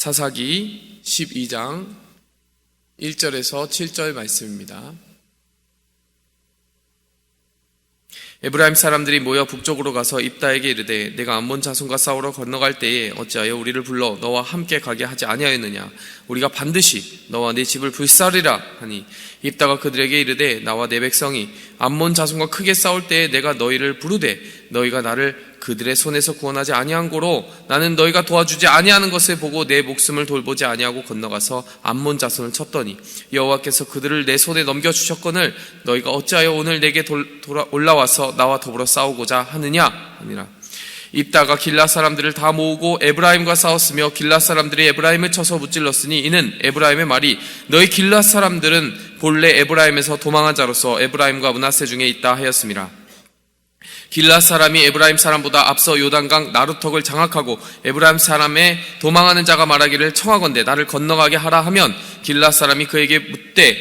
사사기 12장 1절에서 7절 말씀입니다. 에브라임 사람들이 모여 북쪽으로 가서 입다에게 이르되 내가 암몬 자손과 싸우러 건너갈 때에 어찌하여 우리를 불러 너와 함께 가게 하지 아니하였느냐. 우리가 반드시 너와 네 집을 불사르리라 하니 입다가 그들에게 이르되 나와 내 백성이 암몬 자손과 크게 싸울 때에 내가 너희를 부르되 너희가 나를 그들의 손에서 구원하지 아니한 고로 나는 너희가 도와주지 아니하는 것을 보고 내 목숨을 돌보지 아니하고 건너가서 암몬 자손을 쳤더니 여호와께서 그들을 내 손에 넘겨주셨거늘 너희가 어찌하여 오늘 내게 올라와서 나와 더불어 싸우고자 하느냐 하니라. 입다가 길앗 사람들을 다 모으고 에브라임과 싸웠으며 길앗 사람들이 에브라임을 쳐서 무찔렀으니 이는 에브라임의 말이 너희 길앗 사람들은 본래 에브라임에서 도망한 자로서 에브라임과 므낫세 중에 있다 하였음이라. 길앗 사람이 에브라임 사람보다 앞서 요단강 나루턱을 장악하고 에브라임 사람의 도망하는 자가 말하기를 청하건대 나를 건너가게 하라 하면 길앗 사람이 그에게 묻되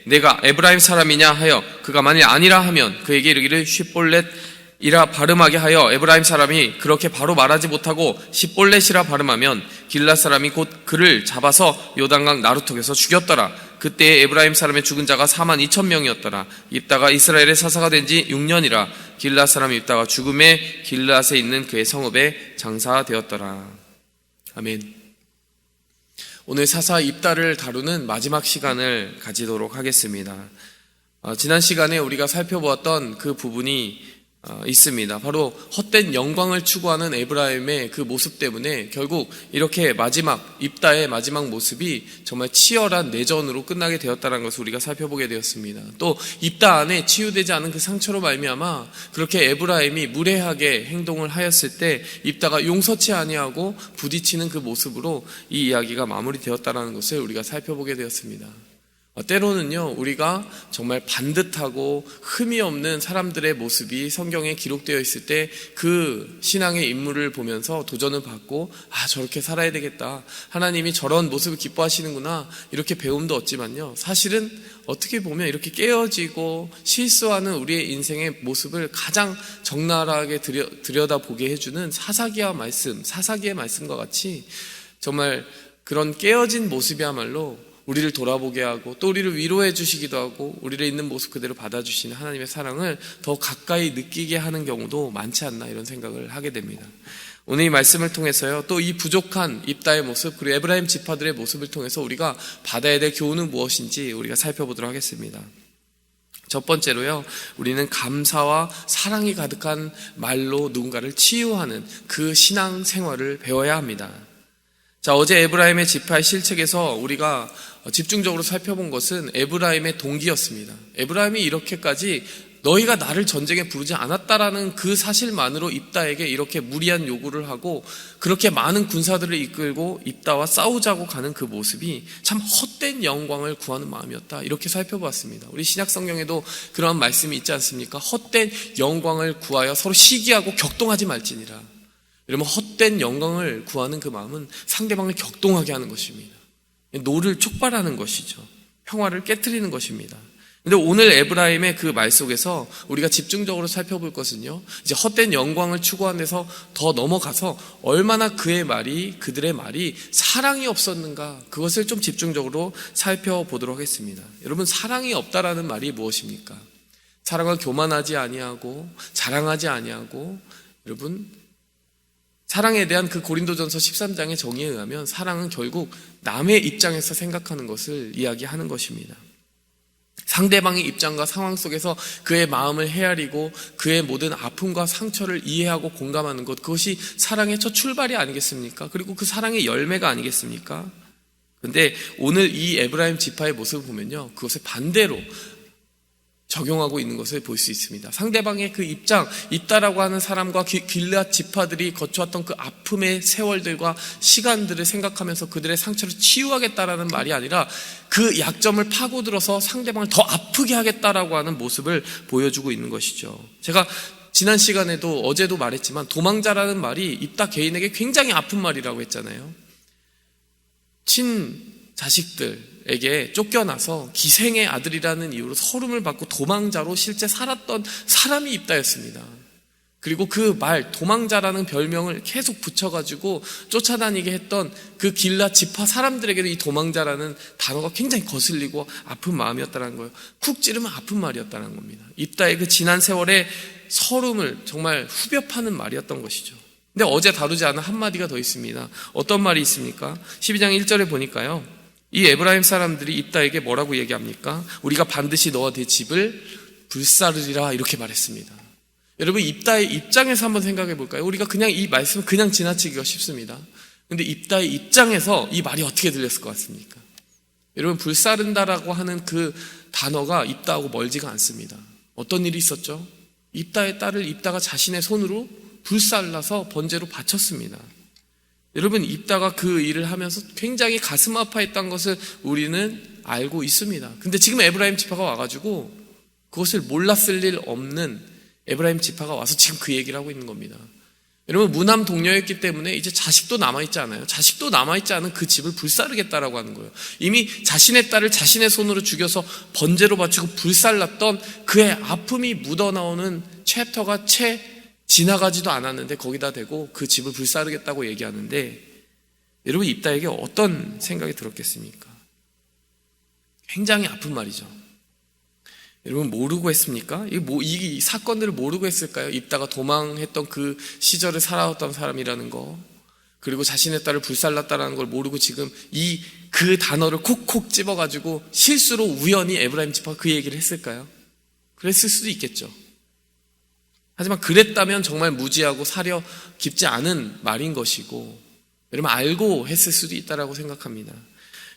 내가 에브라임 사람이냐 하여 그가 만일 아니라 하면 그에게 이르기를 쉿볼렛이라 발음하게 하여 에브라임 사람이 그렇게 바로 말하지 못하고 쉿볼렛이라 발음하면 길앗 사람이 곧 그를 잡아서 요단강 나루턱에서 죽였더라. 그때에 에브라임 사람의 죽은 자가 42,000명이었더라. 입다가 이스라엘의 사사가 된 지 6년이라. 길앗 사람 입다가 죽음에 길앗에 있는 그의 성읍에 장사되었더라. 아멘. 오늘 사사 입다를 다루는 마지막 시간을 가지도록 하겠습니다. 지난 시간에 우리가 살펴보았던 그 부분이 있습니다. 바로 헛된 영광을 추구하는 에브라임의 그 모습 때문에 결국 이렇게 마지막 입다의 마지막 모습이 정말 치열한 내전으로 끝나게 되었다는 것을 우리가 살펴보게 되었습니다. 또 입다 안에 치유되지 않은 그 상처로 말미암아 그렇게 에브라임이 무례하게 행동을 하였을 때 입다가 용서치 아니하고 부딪히는 그 모습으로 이 이야기가 마무리되었다는 것을 우리가 살펴보게 되었습니다. 때로는요, 우리가 정말 반듯하고 흠이 없는 사람들의 모습이 성경에 기록되어 있을 때 그 신앙의 인물을 보면서 도전을 받고 저렇게 살아야 되겠다, 하나님이 저런 모습을 기뻐하시는구나, 이렇게 배움도 얻지만요, 사실은 어떻게 보면 이렇게 깨어지고 실수하는 우리의 인생의 모습을 가장 적나라하게 들여다보게 해주는 사사기의 말씀과 같이 정말 그런 깨어진 모습이야말로 우리를 돌아보게 하고 또 우리를 위로해 주시기도 하고 우리를 있는 모습 그대로 받아주시는 하나님의 사랑을 더 가까이 느끼게 하는 경우도 많지 않나, 이런 생각을 하게 됩니다. 오늘 이 말씀을 통해서요, 또 이 부족한 입다의 모습 그리고 에브라임 지파들의 모습을 통해서 우리가 받아야 될 교훈은 무엇인지 우리가 살펴보도록 하겠습니다. 첫 번째로요, 우리는 감사와 사랑이 가득한 말로 누군가를 치유하는 그 신앙 생활을 배워야 합니다. 자, 어제 에브라임의 지파의 실책에서 우리가 집중적으로 살펴본 것은 에브라임의 동기였습니다. 에브라임이 이렇게까지 너희가 나를 전쟁에 부르지 않았다라는 그 사실만으로 입다에게 이렇게 무리한 요구를 하고 그렇게 많은 군사들을 이끌고 입다와 싸우자고 가는 그 모습이 참 헛된 영광을 구하는 마음이었다, 이렇게 살펴봤습니다. 우리 신약 성경에도 그러한 말씀이 있지 않습니까? 헛된 영광을 구하여 서로 시기하고 격동하지 말지니라. 여러분, 헛된 영광을 구하는 그 마음은 상대방을 격동하게 하는 것입니다. 노를 촉발하는 것이죠. 평화를 깨트리는 것입니다. 근데 오늘 에브라임의 그 말 속에서 우리가 집중적으로 살펴볼 것은요, 이제 헛된 영광을 추구하는 데서 더 넘어가서 얼마나 그들의 말이 사랑이 없었는가, 그것을 좀 집중적으로 살펴보도록 하겠습니다. 여러분, 사랑이 없다라는 말이 무엇입니까? 사랑은 교만하지 아니하고 자랑하지 아니하고, 여러분, 사랑에 대한 그 고린도전서 13장의 정의에 의하면 사랑은 결국 남의 입장에서 생각하는 것을 이야기하는 것입니다. 상대방의 입장과 상황 속에서 그의 마음을 헤아리고 그의 모든 아픔과 상처를 이해하고 공감하는 것, 그것이 사랑의 첫 출발이 아니겠습니까? 그리고 그 사랑의 열매가 아니겠습니까? 그런데 오늘 이 에브라임 지파의 모습을 보면요, 그것을 반대로 적용하고 있는 것을 볼 수 있습니다. 상대방의 그 입장, 입다라고 하는 사람과 길앗 지파들이 거쳐왔던 그 아픔의 세월들과 시간들을 생각하면서 그들의 상처를 치유하겠다라는 말이 아니라 그 약점을 파고들어서 상대방을 더 아프게 하겠다라고 하는 모습을 보여주고 있는 것이죠. 제가 지난 시간에도 어제도 말했지만 도망자라는 말이 입다 개인에게 굉장히 아픈 말이라고 했잖아요. 자식들에게 쫓겨나서 기생의 아들이라는 이유로 서름을 받고 도망자로 실제 살았던 사람이 입다였습니다. 그리고 그 말 도망자라는 별명을 계속 붙여가지고 쫓아다니게 했던 그 길라 지파 사람들에게도 이 도망자라는 단어가 굉장히 거슬리고 아픈 마음이었다는 거예요. 쿡 찌르면 아픈 말이었다는 겁니다. 입다의 그 지난 세월의 서름을 정말 후벼 파는 말이었던 것이죠. 근데 어제 다루지 않은 한마디가 더 있습니다. 어떤 말이 있습니까? 12장 1절에 보니까요, 이 에브라임 사람들이 입다에게 뭐라고 얘기합니까? 우리가 반드시 너와 네 집을 불사르리라 이렇게 말했습니다. 여러분, 입다의 입장에서 한번 생각해 볼까요? 우리가 그냥 이 말씀을 그냥 지나치기가 쉽습니다. 근데 입다의 입장에서 이 말이 어떻게 들렸을 것 같습니까? 여러분, 불사른다라고 하는 그 단어가 입다하고 멀지가 않습니다. 어떤 일이 있었죠? 입다의 딸을 입다가 자신의 손으로 불살라서 번제로 바쳤습니다. 여러분, 입다가 그 일을 하면서 굉장히 가슴 아파했던 것을 우리는 알고 있습니다. 근데 지금 에브라임 지파가 와가지고 그것을 몰랐을 일 없는 에브라임 지파가 와서 지금 그 얘기를 하고 있는 겁니다. 여러분, 무남 동료였기 때문에 이제 자식도 남아있지 않아요. 자식도 남아있지 않은 그 집을 불사르겠다라고 하는 거예요. 이미 자신의 딸을 자신의 손으로 죽여서 번제로 바치고 불살랐던 그의 아픔이 묻어나오는 챕터가 채 지나가지도 않았는데 거기다 대고 그 집을 불사르겠다고 얘기하는데, 여러분, 입다에게 어떤 생각이 들었겠습니까? 굉장히 아픈 말이죠. 여러분, 모르고 했습니까? 이 사건들을 모르고 했을까요? 입다가 도망했던 그 시절을 살아왔던 사람이라는 거, 그리고 자신의 딸을 불살랐다는 걸 모르고 지금 그 단어를 콕콕 집어가지고 실수로 우연히 에브라임 지파가 그 얘기를 했을까요? 그랬을 수도 있겠죠. 하지만 그랬다면 정말 무지하고 사려 깊지 않은 말인 것이고, 여러분, 알고 했을 수도 있다라고 생각합니다.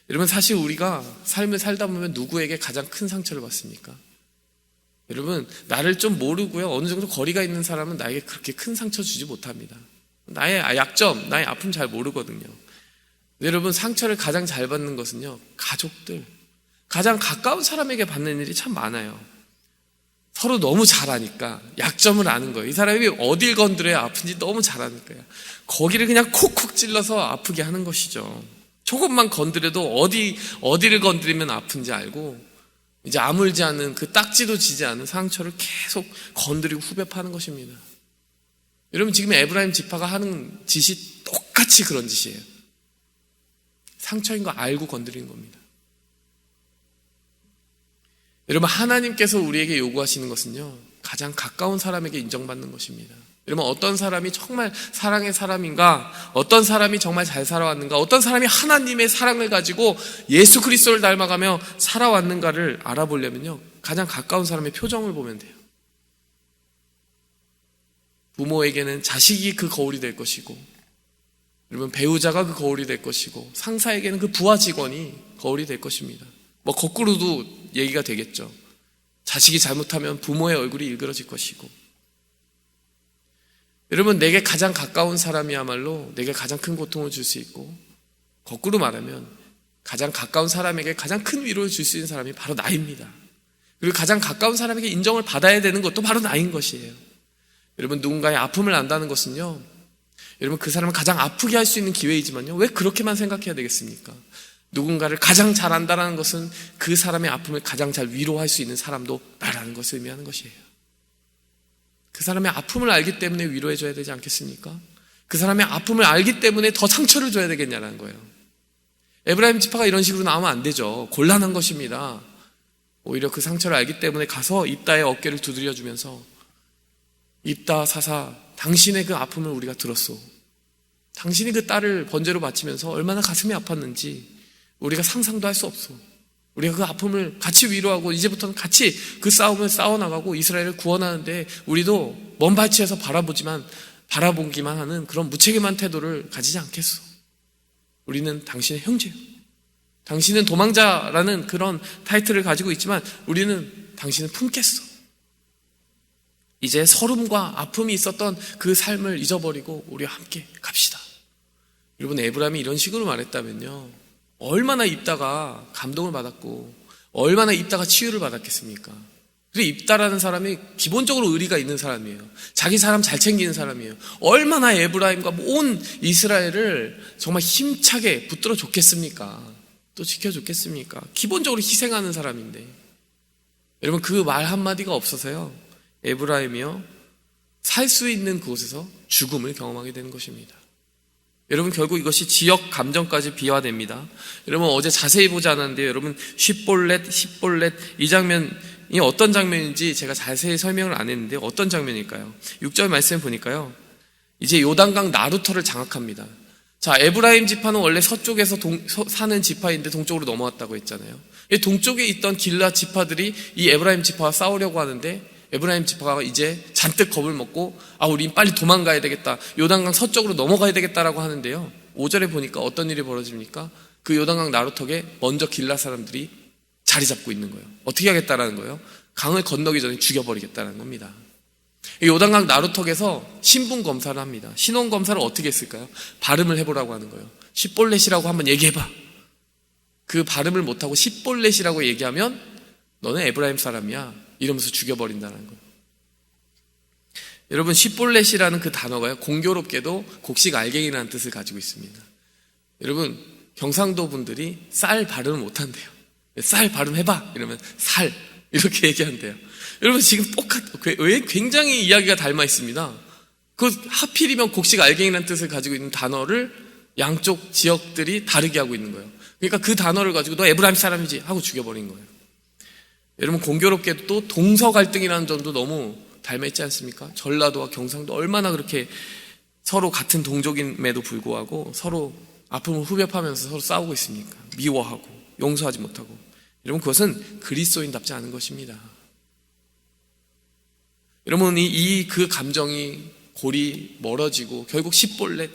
여러분, 사실 우리가 삶을 살다 보면 누구에게 가장 큰 상처를 받습니까? 여러분, 나를 좀 모르고요, 어느 정도 거리가 있는 사람은 나에게 그렇게 큰 상처 주지 못합니다. 나의 약점, 나의 아픔 잘 모르거든요. 여러분, 상처를 가장 잘 받는 것은요, 가족들, 가장 가까운 사람에게 받는 일이 참 많아요. 서로 너무 잘 아니까, 약점을 아는 거예요. 이 사람이 어딜 건드려야 아픈지 너무 잘 아니까요. 거기를 그냥 콕콕 찔러서 아프게 하는 것이죠. 조금만 건드려도 어디를 건드리면 아픈지 알고, 이제 아물지 않은 그 딱지도 지지 않은 상처를 계속 건드리고 후벼 파는 것입니다. 여러분, 지금 에브라임 지파가 하는 짓이 똑같이 그런 짓이에요. 상처인 거 알고 건드리는 겁니다. 여러분, 하나님께서 우리에게 요구하시는 것은요, 가장 가까운 사람에게 인정받는 것입니다. 여러분, 어떤 사람이 정말 사랑의 사람인가, 어떤 사람이 정말 잘 살아왔는가, 어떤 사람이 하나님의 사랑을 가지고 예수 그리스도를 닮아가며 살아왔는가를 알아보려면요, 가장 가까운 사람의 표정을 보면 돼요. 부모에게는 자식이 그 거울이 될 것이고, 여러분, 배우자가 그 거울이 될 것이고, 상사에게는 그 부하 직원이 거울이 될 것입니다. 거꾸로도 얘기가 되겠죠. 자식이 잘못하면 부모의 얼굴이 일그러질 것이고, 여러분, 내게 가장 가까운 사람이야말로 내게 가장 큰 고통을 줄 수 있고, 거꾸로 말하면 가장 가까운 사람에게 가장 큰 위로를 줄 수 있는 사람이 바로 나입니다. 그리고 가장 가까운 사람에게 인정을 받아야 되는 것도 바로 나인 것이에요. 여러분, 누군가의 아픔을 안다는 것은요, 여러분, 그 사람을 가장 아프게 할 수 있는 기회이지만요, 왜 그렇게만 생각해야 되겠습니까? 누군가를 가장 잘 안다는 것은 그 사람의 아픔을 가장 잘 위로할 수 있는 사람도 나라는 것을 의미하는 것이에요. 그 사람의 아픔을 알기 때문에 위로해줘야 되지 않겠습니까? 그 사람의 아픔을 알기 때문에 더 상처를 줘야 되겠냐는 거예요. 에브라임 지파가 이런 식으로 나오면 안 되죠. 곤란한 것입니다. 오히려 그 상처를 알기 때문에 가서 입다의 어깨를 두드려주면서, 입다 사사, 당신의 그 아픔을 우리가 들었소. 당신이 그 딸을 번제로 바치면서 얼마나 가슴이 아팠는지 우리가 상상도 할 수 없소. 우리가 그 아픔을 같이 위로하고 이제부터는 같이 그 싸움을 싸워나가고 이스라엘을 구원하는데 우리도 먼 발치에서 바라보기만 하는 그런 무책임한 태도를 가지지 않겠소. 우리는 당신의 형제요. 당신은 도망자라는 그런 타이틀을 가지고 있지만 우리는 당신을 품겠소. 이제 서름과 아픔이 있었던 그 삶을 잊어버리고 우리와 함께 갑시다. 여러분, 에브라임이 이런 식으로 말했다면요, 얼마나 입다가 감동을 받았고 얼마나 입다가 치유를 받았겠습니까? 그리고 입다라는 사람이 기본적으로 의리가 있는 사람이에요. 자기 사람 잘 챙기는 사람이에요. 얼마나 에브라임과 온 이스라엘을 정말 힘차게 붙들어 줬겠습니까? 또 지켜줬겠습니까? 기본적으로 희생하는 사람인데, 여러분, 그 말 한마디가 없어서요, 에브라임이요 살 수 있는 그곳에서 죽음을 경험하게 되는 것입니다. 여러분, 결국 이것이 지역 감정까지 비화됩니다. 여러분, 어제 자세히 보지 않았는데요. 여러분, 쉿볼렛 이 장면이 어떤 장면인지 제가 자세히 설명을 안 했는데 어떤 장면일까요? 6절 말씀 보니까요, 이제 요단강 나루터를 장악합니다. 자, 에브라임 지파는 원래 서쪽에서 사는 지파인데 동쪽으로 넘어왔다고 했잖아요. 동쪽에 있던 길라 지파들이 이 에브라임 지파와 싸우려고 하는데 에브라임 지파가 이제 잔뜩 겁을 먹고 우린 빨리 도망가야 되겠다, 요단강 서쪽으로 넘어가야 되겠다라고 하는데요, 5절에 보니까 어떤 일이 벌어집니까? 그 요단강 나루턱에 먼저 길라 사람들이 자리 잡고 있는 거예요. 어떻게 하겠다라는 거예요? 강을 건너기 전에 죽여버리겠다는 겁니다. 요단강 나루턱에서 신분 검사를 합니다. 신원 검사를 어떻게 했을까요? 발음을 해보라고 하는 거예요. 쉿볼렛이라고 한번 얘기해봐. 그 발음을 못하고 쉿볼렛이라고 얘기하면 너는 에브라임 사람이야 이러면서 죽여버린다는 거예요. 여러분, 쉿볼렛이라는 그 단어가요, 공교롭게도 곡식 알갱이라는 뜻을 가지고 있습니다. 여러분, 경상도 분들이 쌀 발음을 못한대요. 쌀 발음해봐 이러면 살 이렇게 얘기한대요. 여러분, 지금 굉장히 이야기가 닮아 있습니다. 그 하필이면 곡식 알갱이라는 뜻을 가지고 있는 단어를 양쪽 지역들이 다르게 하고 있는 거예요. 그러니까 그 단어를 가지고 너 에브라임 사람이지 하고 죽여버린 거예요. 여러분, 공교롭게도 또 동서 갈등이라는 점도 너무 닮아 있지 않습니까? 전라도와 경상도 얼마나 그렇게 서로 같은 동족임에도 불구하고 서로 아픔을 후벼파면서 서로 싸우고 있습니까? 미워하고 용서하지 못하고. 여러분, 그것은 그리스도인답지 않은 것입니다. 여러분, 그 감정이 골이 멀어지고 결국 쉿볼렛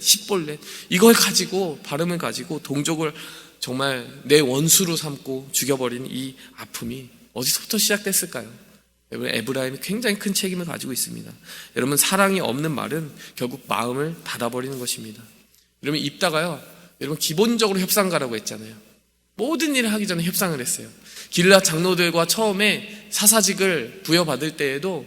이걸 가지고, 발음을 가지고 동족을 정말 내 원수로 삼고 죽여버린 이 아픔이 어디서부터 시작됐을까요? 여러분, 에브라임이 굉장히 큰 책임을 가지고 있습니다. 여러분, 사랑이 없는 말은 결국 마음을 닫아버리는 것입니다. 여러분, 입다가요, 여러분 기본적으로 협상가라고 했잖아요. 모든 일을 하기 전에 협상을 했어요. 길라 장로들과 처음에 사사직을 부여받을 때에도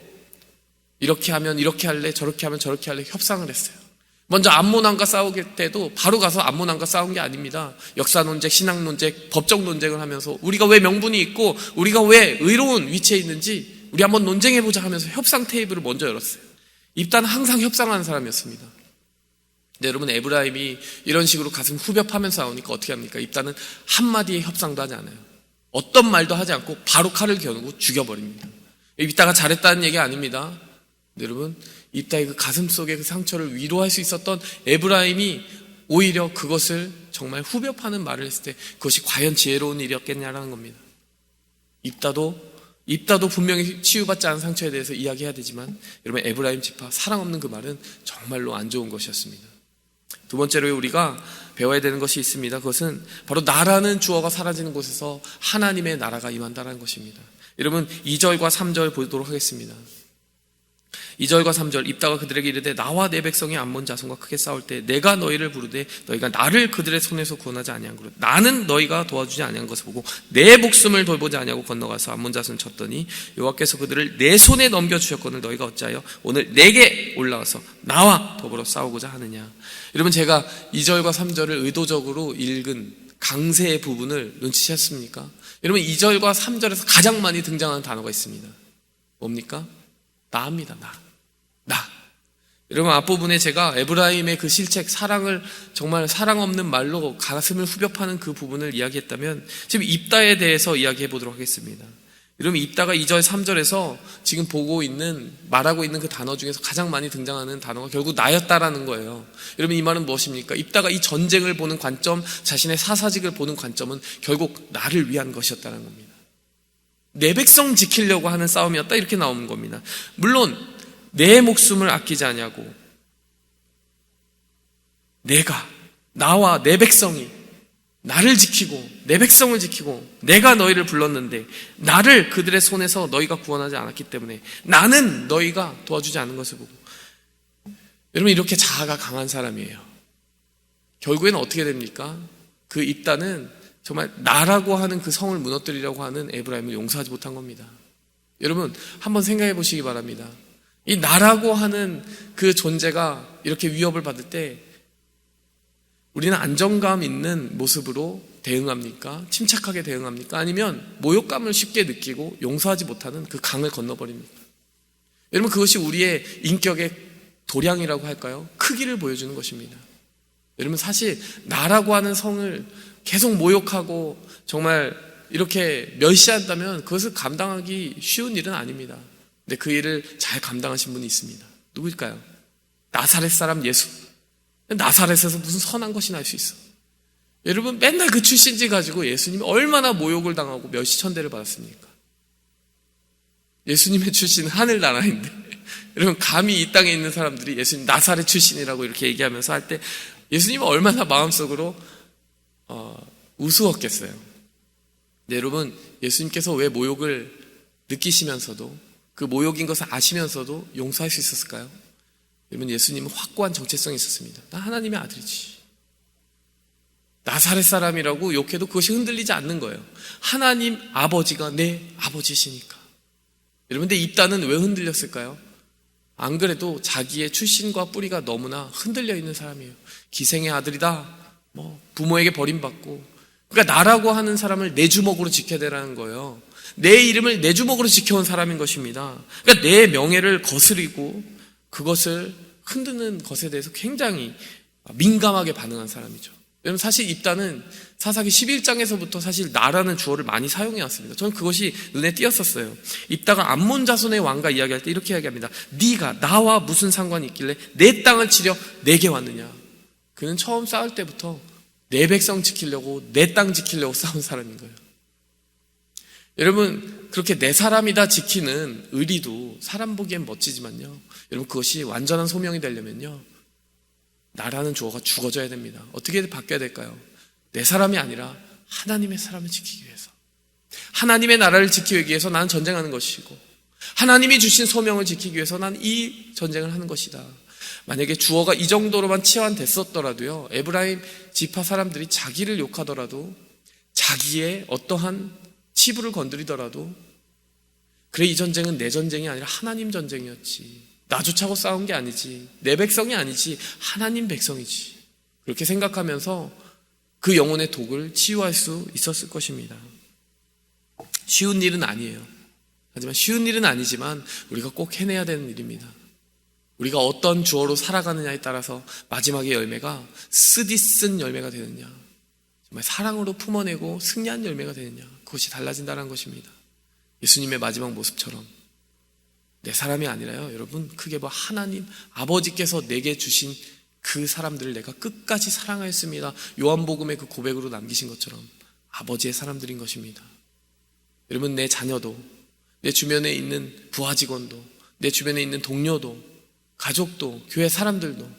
이렇게 하면 이렇게 할래, 저렇게 하면 저렇게 할래 협상을 했어요. 먼저 암몬왕과 싸우길 때도 바로 가서 암몬왕과 싸운 게 아닙니다. 역사 논쟁, 신학 논쟁, 법적 논쟁을 하면서 우리가 왜 명분이 있고 우리가 왜 의로운 위치에 있는지 우리 한번 논쟁해보자 하면서 협상 테이블을 먼저 열었어요. 입다는 항상 협상하는 사람이었습니다. 근데 여러분, 에브라임이 이런 식으로 가슴 후벼파면서 싸우니까 어떻게 합니까? 입다는 한마디의 협상도 하지 않아요. 어떤 말도 하지 않고 바로 칼을 겨누고 죽여버립니다. 입다가 잘했다는 얘기 아닙니다. 근데 여러분, 입다의 그 가슴 속의 그 상처를 위로할 수 있었던 에브라임이 오히려 그것을 정말 후벼파는 말을 했을 때 그것이 과연 지혜로운 일이었겠냐라는 겁니다. 입다도 분명히 치유받지 않은 상처에 대해서 이야기해야 되지만 여러분, 에브라임 지파 사랑 없는 그 말은 정말로 안 좋은 것이었습니다. 두 번째로 우리가 배워야 되는 것이 있습니다. 그것은 바로 나라는 주어가 사라지는 곳에서 하나님의 나라가 임한다는 것입니다. 여러분, 2절과 3절 보도록 하겠습니다. 2절과 3절, 입다가 그들에게 이르되 나와 내 백성이 암몬 자손과 크게 싸울 때 내가 너희를 부르되 너희가 나를 그들의 손에서 구원하지 아니한 거로 나는 너희가 도와주지 아니한 것을 보고 내 목숨을 돌보지 아니하고 건너가서 암몬 자손을 쳤더니 여호와께서 그들을 내 손에 넘겨주셨거늘 너희가 어찌하여 오늘 내게 올라와서 나와 더불어 싸우고자 하느냐. 여러분, 제가 2절과 3절을 의도적으로 읽은 강세의 부분을 눈치채셨습니까? 여러분, 2절과 3절에서 가장 많이 등장하는 단어가 있습니다. 뭡니까? 나입니다. 나. 여러분, 앞부분에 제가 에브라임의 그 실책, 사랑을 정말 사랑 없는 말로 가슴을 후벼파는 그 부분을 이야기했다면 지금 입다에 대해서 이야기해 보도록 하겠습니다. 여러분, 입다가 2절, 3절에서 지금 말하고 있는 그 단어 중에서 가장 많이 등장하는 단어가 결국 나였다라는 거예요. 여러분, 이 말은 무엇입니까? 입다가 이 전쟁을 보는 관점, 자신의 사사직을 보는 관점은 결국 나를 위한 것이었다는 겁니다. 내 백성 지키려고 하는 싸움이었다, 이렇게 나오는 겁니다. 물론 내 목숨을 아끼지 아니하고 나와 내 백성이 나를 지키고 내 백성을 지키고 내가 너희를 불렀는데 나를 그들의 손에서 너희가 구원하지 않았기 때문에 나는 너희가 도와주지 않은 것을 보고. 여러분, 이렇게 자아가 강한 사람이에요. 결국에는 어떻게 됩니까? 그 입다는 정말 나라고 하는 그 성을 무너뜨리려고 하는 에브라임을 용서하지 못한 겁니다. 여러분, 한번 생각해 보시기 바랍니다. 이 나라고 하는 그 존재가 이렇게 위협을 받을 때 우리는 안정감 있는 모습으로 대응합니까? 침착하게 대응합니까? 아니면 모욕감을 쉽게 느끼고 용서하지 못하는 그 강을 건너버립니까? 여러분, 그것이 우리의 인격의 도량이라고 할까요? 크기를 보여주는 것입니다. 여러분, 사실 나라고 하는 성을 계속 모욕하고 정말 이렇게 멸시한다면 그것을 감당하기 쉬운 일은 아닙니다. 근데 그 일을 잘 감당하신 분이 있습니다. 누구일까요? 나사렛 사람 예수. 나사렛에서 무슨 선한 것이 날 수 있어? 여러분, 맨날 그 출신지 가지고 예수님이 얼마나 모욕을 당하고 멸시천대를 받았습니까? 예수님의 출신은 하늘나라인데 여러분, 감히 이 땅에 있는 사람들이 예수님 나사렛 출신이라고 이렇게 얘기하면서 할 때 예수님은 얼마나 마음속으로 우스웠겠어요. 네, 여러분, 예수님께서 왜 모욕을 느끼시면서도 그 모욕인 것을 아시면서도 용서할 수 있었을까요? 여러분, 예수님은 확고한 정체성이 있었습니다. 나 하나님의 아들이지. 나사렛 사람이라고 욕해도 그것이 흔들리지 않는 거예요. 하나님 아버지가 내 아버지시니까. 여러분, 근데 입다는 왜 흔들렸을까요? 안 그래도 자기의 출신과 뿌리가 너무나 흔들려 있는 사람이에요. 기생의 아들이다, 부모에게 버림받고. 그러니까 나라고 하는 사람을 내 주먹으로 지켜야 되라는 거예요. 내 이름을 내 주먹으로 지켜온 사람인 것입니다. 그러니까 내 명예를 거스리고 그것을 흔드는 것에 대해서 굉장히 민감하게 반응한 사람이죠. 여러분, 사실 입다는 사사기 11장에서부터 사실 나라는 주어를 많이 사용해 왔습니다. 저는 그것이 눈에 띄었었어요. 입다가 암몬 자손의 왕과 이야기할 때 이렇게 이야기합니다. 네가 나와 무슨 상관이 있길래 내 땅을 치려 내게 왔느냐. 그는 처음 싸울 때부터 내 백성 지키려고, 내 땅 지키려고 싸운 사람인 거예요. 여러분, 그렇게 내 사람이다 지키는 의리도 사람 보기엔 멋지지만요, 여러분, 그것이 완전한 소명이 되려면요, 나라는 주어가 죽어져야 됩니다. 어떻게 바뀌어야 될까요? 내 사람이 아니라 하나님의 사람을 지키기 위해서, 하나님의 나라를 지키기 위해서 나는 전쟁하는 것이고, 하나님이 주신 소명을 지키기 위해서 나는 이 전쟁을 하는 것이다. 만약에 주어가 이 정도로만 치환됐었더라도요, 에브라임 지파 사람들이 자기를 욕하더라도, 자기의 어떠한 치부를 건드리더라도, 그래, 이 전쟁은 내 전쟁이 아니라 하나님 전쟁이었지, 나 좋자고 싸운 게 아니지, 내 백성이 아니지, 하나님 백성이지, 그렇게 생각하면서 그 영혼의 독을 치유할 수 있었을 것입니다. 쉬운 일은 아니에요. 하지만 쉬운 일은 아니지만 우리가 꼭 해내야 되는 일입니다. 우리가 어떤 주어로 살아가느냐에 따라서 마지막의 열매가 쓰디쓴 열매가 되느냐, 정말 사랑으로 품어내고 승리한 열매가 되느냐, 그것이 달라진다는 것입니다. 예수님의 마지막 모습처럼 내 사람이 아니라요, 여러분, 크게 봐, 하나님 아버지께서 내게 주신 그 사람들을 내가 끝까지 사랑하였습니다. 요한복음의 그 고백으로 남기신 것처럼 아버지의 사람들인 것입니다. 여러분, 내 자녀도, 내 주변에 있는 부하 직원도, 내 주변에 있는 동료도, 가족도, 교회 사람들도,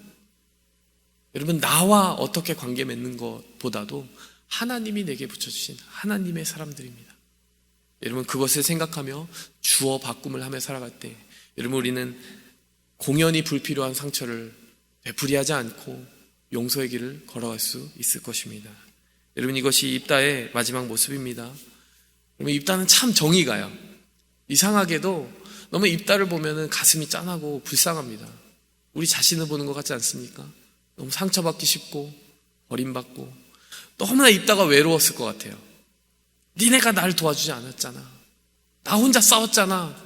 여러분, 나와 어떻게 관계 맺는 것보다도 하나님이 내게 붙여주신 하나님의 사람들입니다. 여러분, 그것을 생각하며 주어 바꿈을 하며 살아갈 때, 여러분, 우리는 공연히 불필요한 상처를 되풀이하지 않고 용서의 길을 걸어갈 수 있을 것입니다. 여러분, 이것이 입다의 마지막 모습입니다. 여러분, 입다는 참 정이 가요. 이상하게도 너무 입다를 보면 가슴이 짠하고 불쌍합니다. 우리 자신을 보는 것 같지 않습니까? 너무 상처받기 쉽고 버림받고 너무나 입다가 외로웠을 것 같아요. 니네가 날 도와주지 않았잖아, 나 혼자 싸웠잖아.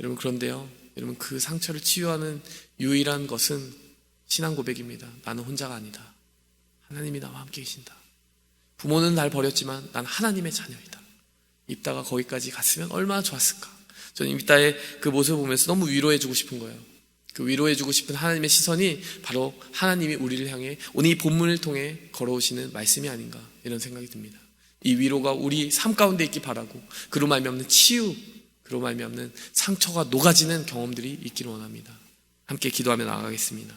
여러분, 그런데요, 여러분, 그 상처를 치유하는 유일한 것은 신앙 고백입니다. 나는 혼자가 아니다. 하나님이 나와 함께 계신다. 부모는 날 버렸지만 난 하나님의 자녀이다. 입다가 거기까지 갔으면 얼마나 좋았을까. 저는 입다의 그 모습을 보면서 너무 위로해주고 싶은 거예요. 그 위로해주고 싶은 하나님의 시선이 바로 하나님이 우리를 향해 오늘 이 본문을 통해 걸어오시는 말씀이 아닌가, 이런 생각이 듭니다. 이 위로가 우리 삶 가운데 있기 바라고, 그로 말미암는 치유, 그로 말미암는 상처가 녹아지는 경험들이 있기를 원합니다. 함께 기도하며 나아가겠습니다.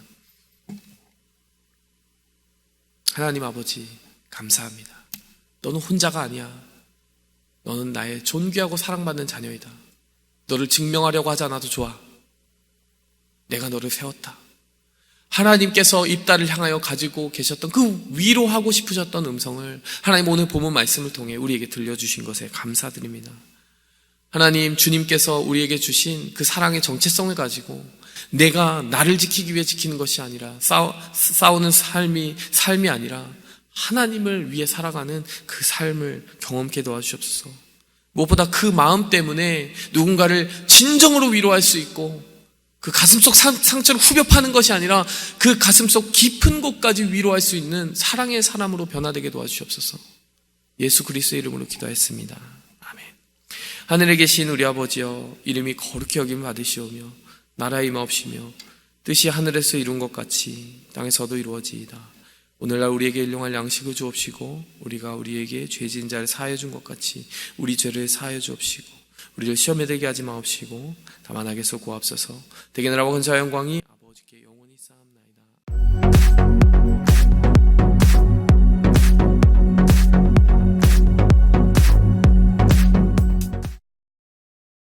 하나님 아버지, 감사합니다. 너는 혼자가 아니야. 너는 나의 존귀하고 사랑받는 자녀이다. 너를 증명하려고 하지 않아도 좋아. 내가 너를 세웠다. 하나님께서 입다를 향하여 가지고 계셨던 그 위로하고 싶으셨던 음성을 하나님 오늘 본문 말씀을 통해 우리에게 들려주신 것에 감사드립니다. 하나님, 주님께서 우리에게 주신 그 사랑의 정체성을 가지고 내가 나를 지키기 위해 지키는 것이 아니라 싸우는 삶이 아니라 하나님을 위해 살아가는 그 삶을 경험케 도와주시옵소서. 무엇보다 그 마음 때문에 누군가를 진정으로 위로할 수 있고 그 가슴속 상처를 후벼 파는 것이 아니라 그 가슴속 깊은 곳까지 위로할 수 있는 사랑의 사람으로 변화되게 도와주시옵소서. 예수 그리스도의 이름으로 기도했습니다. 아멘. 하늘에 계신 우리 아버지여, 이름이 거룩히 여김을 받으시오며 나라의 임하옵시며 뜻이 하늘에서 이룬 것 같이 땅에서도 이루어지이다. 오늘날 우리에게 일용할 양식을 주옵시고 우리가 우리에게 죄진 자를 사하여 준 것 같이 우리 죄를 사하여 주옵시고 우리를 시험에 들게 하지 마옵시고 다만 악에서 구하옵소서. 대개 나라와 근사와 영광이